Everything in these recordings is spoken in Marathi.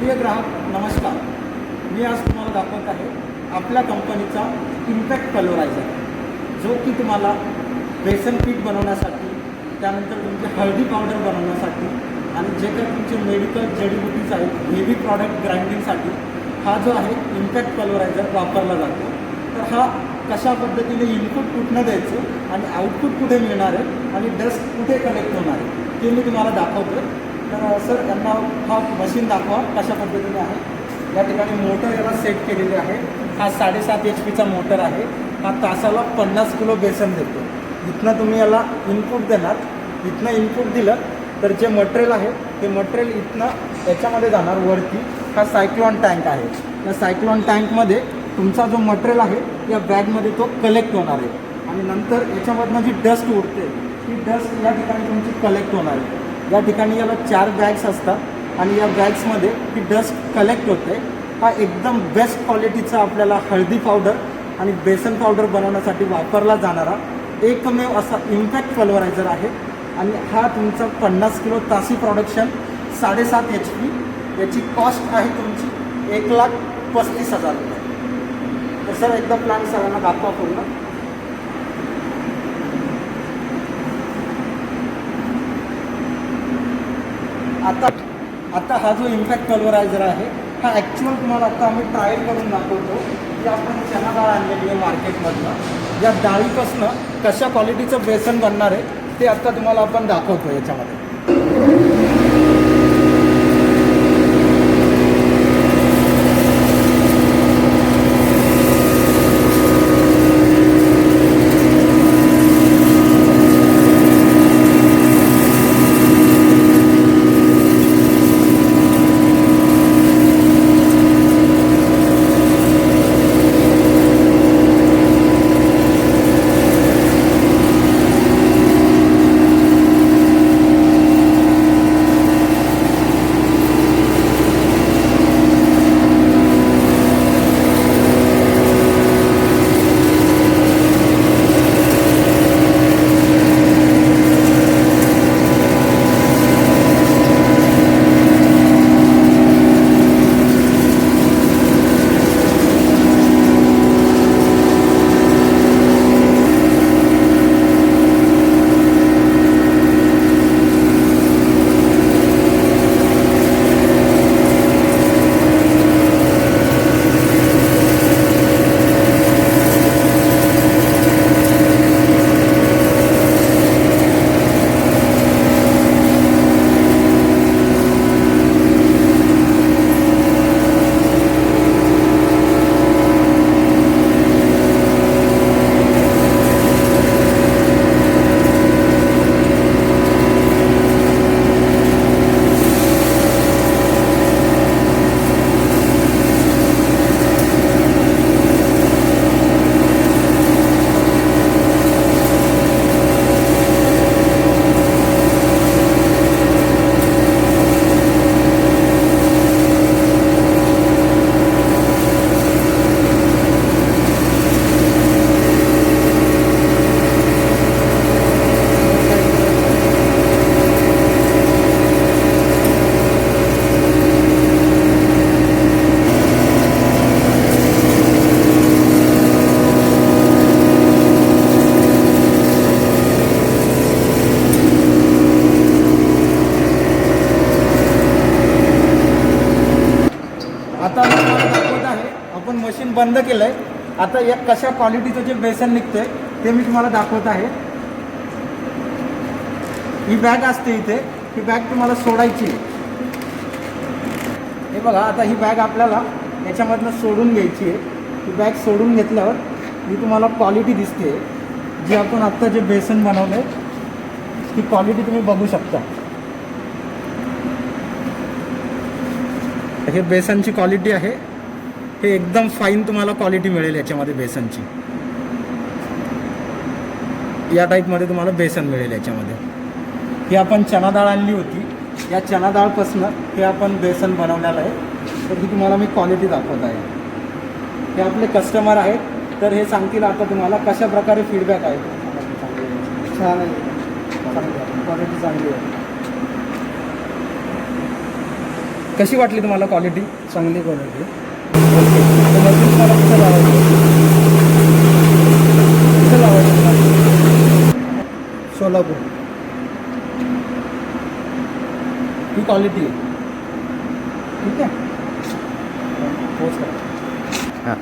प्रिय ग्राहक नमस्कार. मी आज तुम्हाला दाखवत आहे आपल्या कंपनीचा इम्पॅक्ट कलोरायझर, जो की तुम्हाला बेसन पीठ बनवण्यासाठी, त्यानंतर तुमची हळदी पावडर बनवण्यासाठी आणि जे काही तुमचे मेडिकल जडीबुटीज आहेत हेवी प्रॉडक्ट ग्राइंडिंगसाठी हा जो आहे इम्पॅक्ट कलोरायझर वापरला जातो. तर हा कशा पद्धतीने इनपुट कुठनं द्यायचं आणि आउटपुट कुठे मिळणार आहे आणि डस्ट कुठे कलेक्ट होणार आहे ते मी तुम्हाला दाखवतो. तर सर यांना हा मशीन दाखवा कशा पद्धतीने आहे. या ठिकाणी मोटर याला सेट केलेली आहे. हा 7.5 HP मोटर आहे. हा तासाला 50 किलो बेसन देतो. इथनं तुम्ही याला इनपुट देणार. इथनं इनपुट दिलं तर जे मटेरियल आहे ते मटेरियल इथनं याच्यामध्ये जाणार वरती. हा सायक्लॉन टँक आहे. या सायक्लॉन टँकमध्ये तुमचा जो मटेरियल आहे या बॅगमध्ये तो कलेक्ट होणार आहे आणि नंतर याच्यामधनं जी डस्ट उडते ती डस्ट या ठिकाणी तुमची कलेक्ट होणार आहे. या ठिकाणी याला 4 बॅग्स असतात आणि या बॅग्समध्ये ती डस्ट कलेक्ट होते. हा एकदम बेस्ट क्वालिटीचा आपल्याला हळदी पावडर आणि बेसन पावडर बनवण्यासाठी वापरला जाणारा एकमेव असा इम्पॅक्ट कलोरायझर आहे. आणि हा तुमचा 50 किलो तासी प्रोडक्शन 7.5 HP. याची कॉस्ट आहे तुमची 1,35,000 रुपये. तर सर एकदा प्लॅन सरांना दाखवा पूर्ण. आता हा जो इम्पॅक्ट कलोरायझर आहे हा ॲक्च्युअल तुम्हाला आता आम्ही ट्रायल करून दाखवतो की आपण चना डाळ आणलेली आहे मार्केटमधनं. या डाळीपासनं कशा क्वालिटीचं बेसन बनणार आहे ते आत्ता तुम्हाला आपण दाखवतो याच्यामध्ये. आता मी तुम्हाला दाखवत आहे आपण मशीन बंद केलं आहे. आता या कशा क्वालिटीचं जे बेसन निघतंय ते मी तुम्हाला दाखवत आहे. ही बॅग असते इथे. ही बॅग तुम्हाला सोडायची. हे बघा आता ही बॅग आपल्याला याच्यामधनं सोडून घ्यायची आहे. ही बॅग सोडून घेतल्यावर ही तुम्हाला क्वालिटी दिसते जी आपण आत्ता जे बेसन बनवलं आहे ती क्वालिटी तुम्ही बघू शकता. हे बेसनची क्वालिटी आहे. हे एकदम फाईन तुम्हाला क्वालिटी मिळेल याच्यामध्ये बेसनची. या टाईपमध्ये तुम्हाला बेसन मिळेल याच्यामध्ये. ही आपण चना डाळ आणली होती. या चना डाळपासून हे आपण बेसन बनवलेलं आहे. तर ही तुम्हाला मी क्वालिटी दाखवत आहे. हे आपले कस्टमर आहेत. तर हे सांगतील आता तुम्हाला कशा प्रकारे फीडबॅक आहे. छान आहे, क्वालिटी चांगली आहे. कशी वाटली तुम्हाला क्वालिटी? चांगली क्वालिटी. मशीन तुम्हाला कसं लावायचं? कसं लावायचं तुम्हाला? सोलापूर. ही क्वालिटी आहे. ठीक आहे, पोच करा. हां.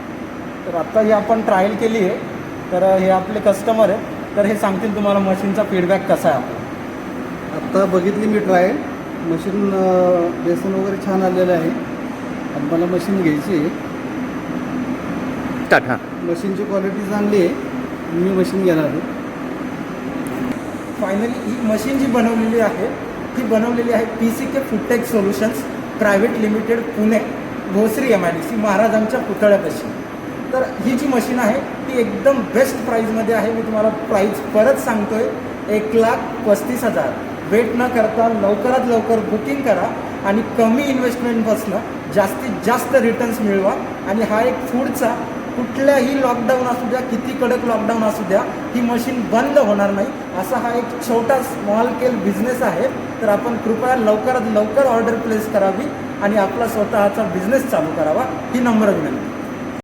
तर आत्ता ही आपण ट्रायल केली आहे. तर हे आपले कस्टमर आहे, तर हे सांगतील तुम्हाला मशीनचा फीडबॅक कसा आहे आपला. आत्ता बघितली मी ट्रायल. मशीन बेसन वगैरे छान आलेलं आहे. आणि मला मशीन घ्यायची आहे. स्टार्ट. हां. मशीनची क्वालिटी चांगली आहे. मी मशीन घेणार आहे. फायनली ही मशीन जी बनवलेली आहे ती बनवलेली आहे PCK foodtech solutions private limited, Pune, Bhosari MIDC, महाराजांच्या पुतळ्यापाशी. तर ही जी मशीन आहे ती एकदम बेस्ट प्राईजमध्ये आहे. मी तुम्हाला प्राईज परत सांगतोय, 1,35,000. वेट न करता लवकरात लवकर बुकिंग करा आणि कमी इन्व्हेस्टमेंटपासून जास्तीत जास्त रिटर्न्स मिळवा. आणि हा एक फूडचा कुठल्याही लॉकडाऊन असू द्या, किती कडक लॉकडाऊन असू द्या, ही मशीन बंद होणार नाही. असा हा एक छोटा स्मॉल स्केल बिझनेस आहे. तर आपण कृपया लवकरात लवकर ऑर्डर प्लेस करावी आणि आपला स्वतःचा बिझनेस चालू करावा, ही नम्र विनंती.